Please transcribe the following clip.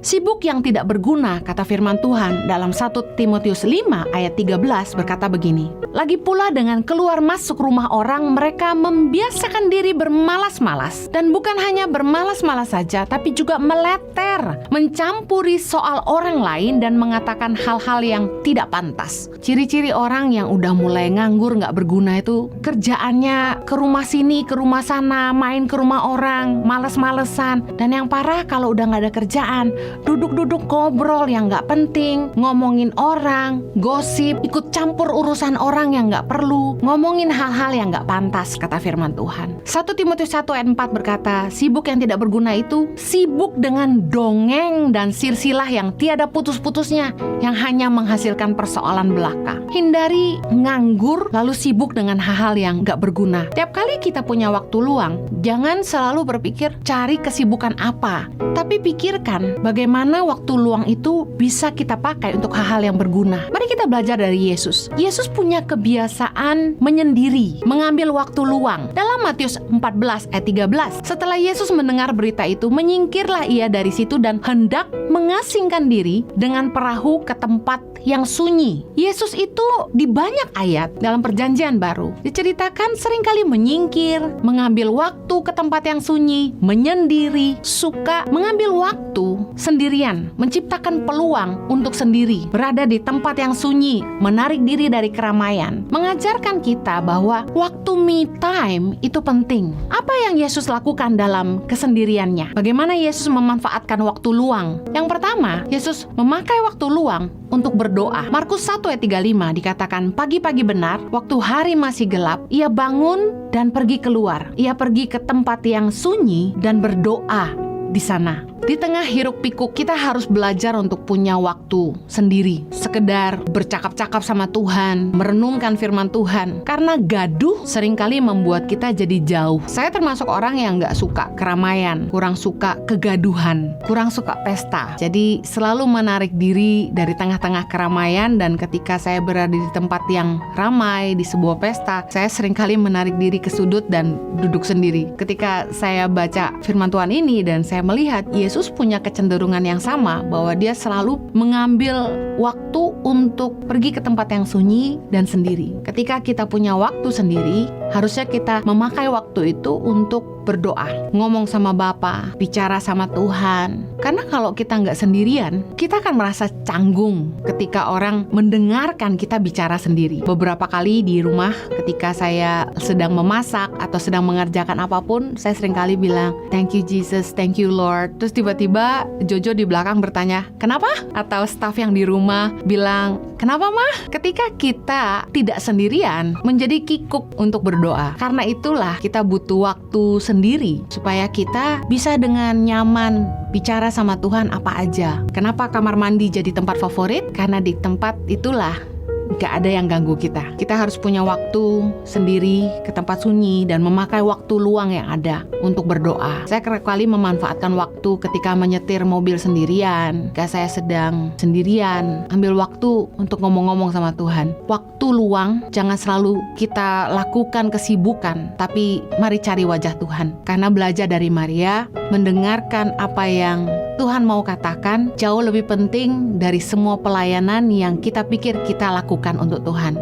Sibuk yang tidak berguna, kata firman Tuhan dalam 1 Timotius 5 ayat 13 berkata begini. Lagi pula dengan keluar masuk rumah orang, mereka membiasakan diri bermalas-malas. Dan bukan hanya bermalas-malas saja, tapi juga meleter, mencampuri soal orang lain dan mengatakan hal-hal yang tidak pantas. Ciri-ciri orang yang udah mulai nganggur, gak berguna itu kerjaannya ke rumah sini, ke rumah sana, main ke rumah orang, males-malesan. Dan yang parah kalau udah gak ada kerjaan, duduk-duduk ngobrol yang gak penting, ngomongin orang, gosip, ikut campur urusan orang yang gak perlu, ngomongin hal-hal yang gak pantas, kata firman Tuhan. 1 Timotius 1 ayat 4 berkata, sibuk yang tidak berguna itu sibuk dengan dongeng dan silsilah yang tiada putus-putusnya, yang hanya menghasilkan persoalan belaka. Hindari nganggur lalu sibuk dengan hal-hal yang gak berguna. Tiap kali kita punya waktu luang, jangan selalu berpikir cari kesibukan apa, tapi pikirkan bagaimana waktu luang itu bisa kita pakai untuk hal-hal yang berguna. Mari kita belajar dari Yesus. Yesus punya kebiasaan menyendiri, mengambil waktu luang. Dalam Matius 14 ayat 13, setelah Yesus mendengar berita itu, menyingkirlah ia dari situ dan hendak mengasingkan diri dengan perahu ke tempat yang sunyi. Yesus itu di banyak ayat dalam Perjanjian Baru diceritakan seringkali menyingkir, mengambil waktu ke tempat yang sunyi, menyendiri, suka mengambil waktu sendirian, menciptakan peluang untuk sendiri, berada di tempat yang sunyi, menarik diri dari keramaian, mengajarkan kita bahwa waktu me time itu penting. Apa yang Yesus lakukan dalam kesendiriannya? Bagaimana Yesus memanfaatkan waktu luang? Yang pertama, Yesus memakai waktu luang untuk berdoa. Markus 1 ayat 35 dikatakan, pagi-pagi benar, waktu hari masih gelap, ia bangun dan pergi keluar. Ia pergi ke tempat yang sunyi dan berdoa di sana. Di tengah hiruk pikuk, kita harus belajar untuk punya waktu sendiri, sekedar bercakap-cakap sama Tuhan, merenungkan firman Tuhan. Karena gaduh seringkali membuat kita jadi jauh. Saya termasuk orang yang gak suka keramaian, kurang suka kegaduhan, kurang suka pesta. Jadi selalu menarik diri dari tengah-tengah keramaian, dan ketika saya berada di tempat yang ramai, di sebuah pesta, saya seringkali menarik diri ke sudut dan duduk sendiri. Ketika saya baca firman Tuhan ini dan saya melihat Yesus punya kecenderungan yang sama, bahwa dia selalu mengambil waktu untuk pergi ke tempat yang sunyi dan sendiri. Ketika kita punya waktu sendiri, harusnya kita memakai waktu itu untuk berdoa, ngomong sama Bapa, bicara sama Tuhan. Karena kalau kita nggak sendirian, kita akan merasa canggung ketika orang mendengarkan kita bicara sendiri. Beberapa kali di rumah, ketika saya sedang memasak atau sedang mengerjakan apapun, saya seringkali bilang, thank you Jesus, thank you Lord. Terus tiba-tiba Jojo di belakang bertanya, kenapa? Atau staf yang di rumah bilang, kenapa mah? Ketika kita tidak sendirian, menjadi kikuk untuk berdoa. Karena itulah kita butuh waktu sendiri supaya kita bisa dengan nyaman bicara sama Tuhan apa aja. Kenapa kamar mandi jadi tempat favorit? Karena di tempat itulah gak ada yang ganggu kita. Kita harus punya waktu sendiri ke tempat sunyi dan memakai waktu luang yang ada untuk berdoa. Saya kerap kali memanfaatkan waktu ketika menyetir mobil sendirian, ketika saya sedang sendirian, ambil waktu untuk ngomong-ngomong sama Tuhan. Waktu luang jangan selalu kita lakukan kesibukan, tapi mari cari wajah Tuhan. Karena belajar dari Maria, mendengarkan apa yang Tuhan mau katakan jauh lebih penting dari semua pelayanan yang kita pikir kita lakukan untuk Tuhan.